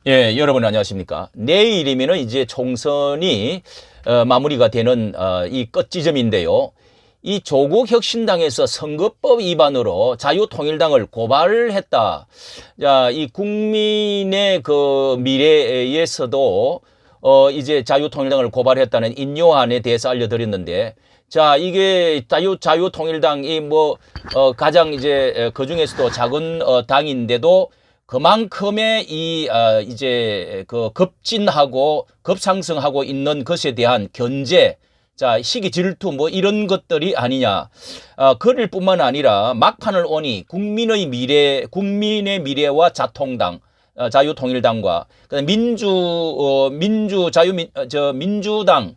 예, 여러분 안녕하십니까. 내일이면은 이제 총선이 마무리가 되는 이 끝지점인데요. 이 조국 혁신당에서 선거법 위반으로 자유통일당을 고발을 했다. 자, 이 국민의 그 미래에서도 이제 자유통일당을 고발했다는 인요안에 대해서 알려드렸는데, 자, 이게 자유통일당이 뭐 가장 이제 그 중에서도 작은 당인데도 그만큼의 이제 그 급진하고 급상승하고 있는 것에 대한 견제, 자, 시기 질투 뭐 이런 것들이 아니냐. 그럴 뿐만 아니라 막판을 오니 국민의 미래와 자통당, 자유통일당과 그다음에 민주당과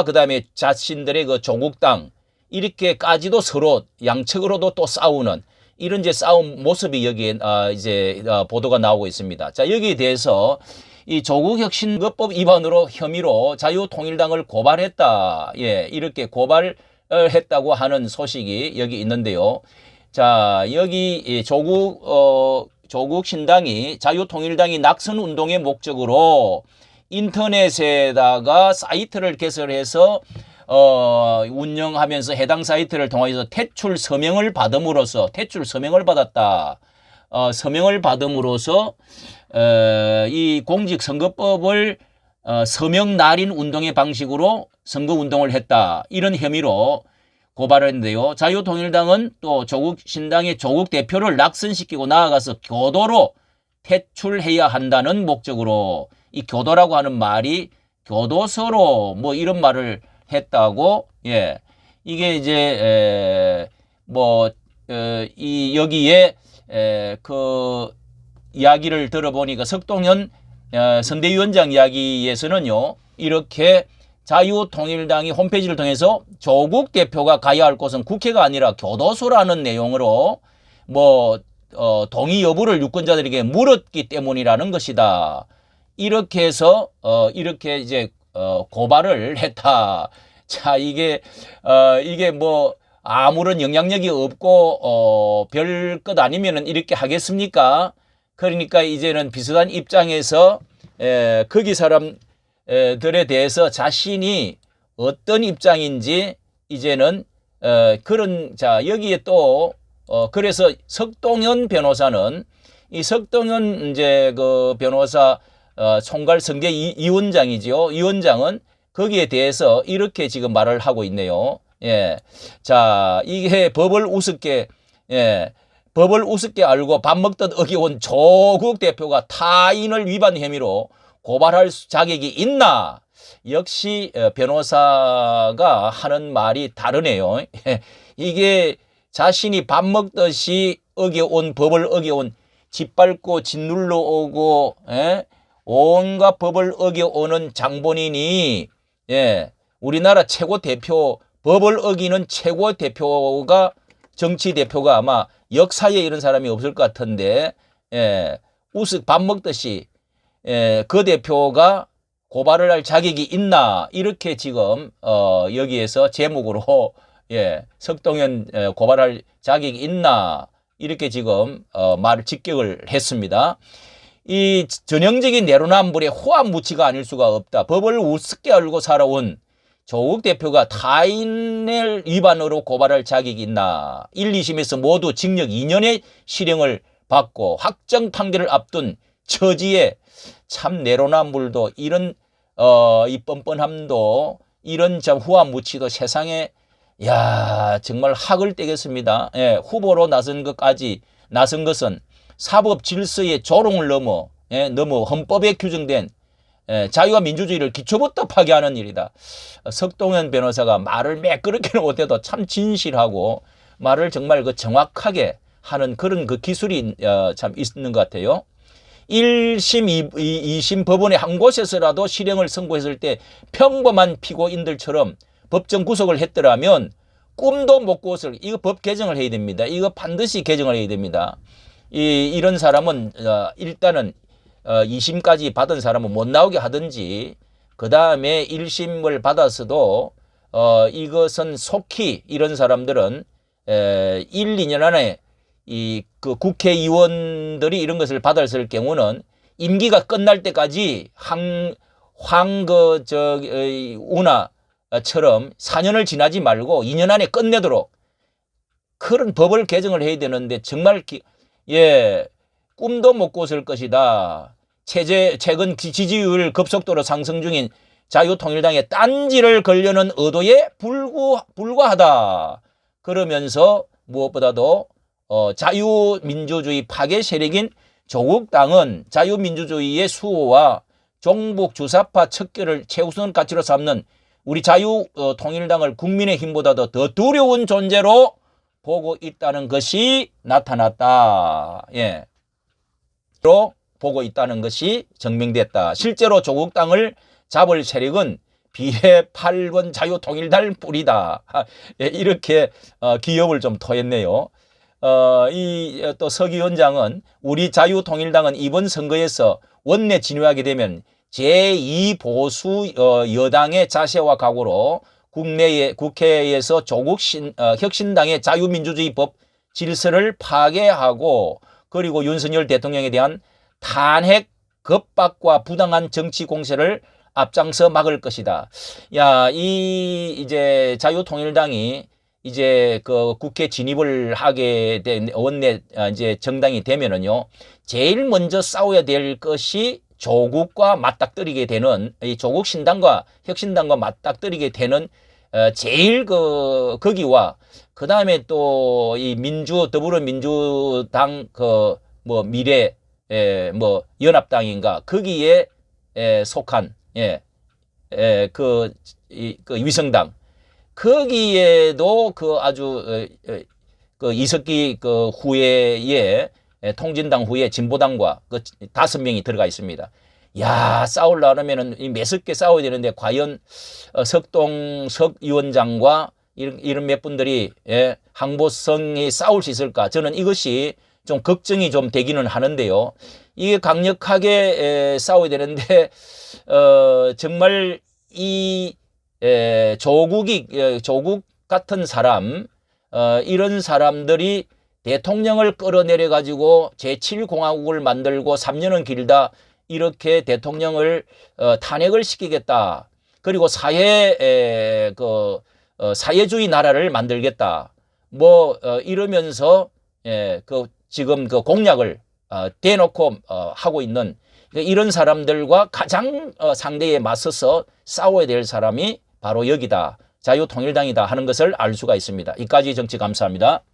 그다음에 자신들의 그 조국당 이렇게까지도 서로 양측으로도 또 싸우는 이런 이제 싸움 모습이 여기에 이제 보도가 나오고 있습니다. 자, 여기에 대해서 이 조국 혁신법 위반으로 혐의로 자유통일당을 고발했다. 예, 이렇게 고발을 했다고 하는 소식이 여기 있는데요. 자, 여기 조국 신당이 자유통일당이 낙선 운동의 목적으로 인터넷에다가 사이트를 개설해서 운영하면서 해당 사이트를 통해서 퇴출 서명을 받음으로써 서명을 받음으로써 이 공직선거법을 서명 날인 운동의 방식으로 선거운동을 했다. 이런 혐의로 고발을 했는데요. 자유통일당은 또 조국 신당의 조국 대표를 낙선시키고 나아가서 교도로 퇴출해야 한다는 목적으로 이 교도라고 하는 말이 교도소로 뭐 이런 말을 했다고. 예, 이게 이제 이 여기에 그 이야기를 들어보니까 석동현 선대위원장 이야기에서는요, 이렇게 자유통일당이 홈페이지를 통해서 조국 대표가 가야 할 곳은 국회가 아니라 교도소라는 내용으로 동의 여부를 유권자들에게 물었기 때문이라는 것이다. 이렇게 해서 이렇게 이제 고발을 했다. 자, 이게 뭐 아무런 영향력이 없고 별 것 아니면은 이렇게 하겠습니까? 그러니까 이제는 비슷한 입장에서 거기 사람들에 대해서 자신이 어떤 입장인지 이제는 그런, 자, 여기에 또 그래서 석동현 변호사는 이 석동현 이제 그 변호사 총괄 선대위원장이지요. 위원장은 거기에 대해서 이렇게 지금 말을 하고 있네요. 예. 자, 이게 법을 우습게 알고 밥 먹듯 어겨온 조국 대표가 타인을 위반 혐의로 고발할 자격이 있나? 역시 변호사가 하는 말이 다르네요. 이게 자신이 밥 먹듯이 법을 어겨온, 짓밟고 짓눌러 오고 온갖 법을 어겨오는 장본인이, 예, 우리나라 최고 대표, 법을 어기는 최고 대표가, 정치 대표가 아마 역사에 이런 사람이 없을 것 같은데, 예, 밥 먹듯이 그 대표가 고발을 할 자격이 있나? 이렇게 지금 여기에서 제목으로 석동현 고발할 자격이 있나? 이렇게 지금 직격을 했습니다. 이 전형적인 내로남불의 호환무치가 아닐 수가 없다. 법을 우습게 알고 살아온 조국 대표가 타인을 위반으로 고발할 자격이 있나. 1, 2심에서 모두 징역 2년의 실형을 받고 확정 판결을 앞둔 처지에 참 내로남불도 이런 이 뻔뻔함도 이런 참 후환무치도 세상에, 야, 정말 학을 떼겠습니다. 예, 후보로 나선 것은 사법 질서의 조롱을 넘어 헌법에 규정된 자유와 민주주의를 기초부터 파괴하는 일이다. 석동현 변호사가 말을 매끄럽게는 못해도 참 진실하고 말을 정말 그 정확하게 하는 그런 그 기술이 참 있는 것 같아요. 1심, 2심 법원의 한 곳에서라도 실형을 선고했을 때 평범한 피고인들처럼 법정 구속을 했더라면 꿈도 못 꿨을, 이거 법 개정을 해야 됩니다. 이거 반드시 개정을 해야 됩니다. 이런 사람은 일단은 2심까지 받은 사람은 못 나오게 하든지, 그 다음에 1심을 받았어도 이것은 속히 이런 사람들은 1, 2년 안에 그 국회의원들이 이런 것을 받았을 경우는 임기가 끝날 때까지 운하처럼 4년을 지나지 말고 2년 안에 끝내도록 그런 법을 개정을 해야 되는데 정말 꿈도 못 꿨을 것이다. 최근 지지율 급속도로 상승 중인 자유통일당의 딴지를 걸려는 의도에 불과하다. 그러면서 무엇보다도 자유민주주의 파괴 세력인 조국당은 자유민주주의의 수호와 종북 주사파 척결을 최우선 가치로 삼는 우리 자유통일당을 국민의힘보다도 더 두려운 존재로 보고 있다는 것이 나타났다. 보고 있다는 것이 증명됐다. 실제로 조국당을 잡을 세력은 비례 8번 자유통일당 뿐이다. 이렇게 기업을 좀 토했네요. 또 서 위원장은 우리 자유통일당은 이번 선거에서 원내 진입하게 되면 제2보수 여당의 자세와 각오로 국회에서 조국 혁신당의 자유민주주의 법 질서를 파괴하고 그리고 윤석열 대통령에 대한 탄핵 겁박과 부당한 정치 공세를 앞장서 막을 것이다. 이제 자유통일당이 이제 그 국회 진입을 하게 된 원내 이제 정당이 되면은요, 제일 먼저 싸워야 될 것이 조국과 맞닥뜨리게 되는 이 조국 신당과 혁신당과 맞닥뜨리게 되는 제일 거기와 그 다음에 또 이 더불어민주당 미래 연합당인가 거기에 속한 위성당 거기에도 아주 이석기 후에의 통진당 후에 진보당과 5명이 들어가 있습니다. 싸우려면은 매섭게 싸워야 되는데 과연 석 위원장과 이런 몇 분들이 항보성이 싸울 수 있을까? 저는 이것이 좀 걱정이 좀 되기는 하는데요. 이게 강력하게 싸워야 되는데 정말 조국 같은 사람 이런 사람들이 대통령을 끌어내려 가지고 제7공화국을 만들고 3년은 길다 이렇게 대통령을 탄핵을 시키겠다. 그리고 사회주의 나라를 만들겠다. 이러면서 지금 공약을 대놓고 하고 있는 이런 사람들과 가장 상대에 맞서서 싸워야 될 사람이 바로 여기다. 자유통일당이다 하는 것을 알 수가 있습니다. 이까지 정치 감사합니다.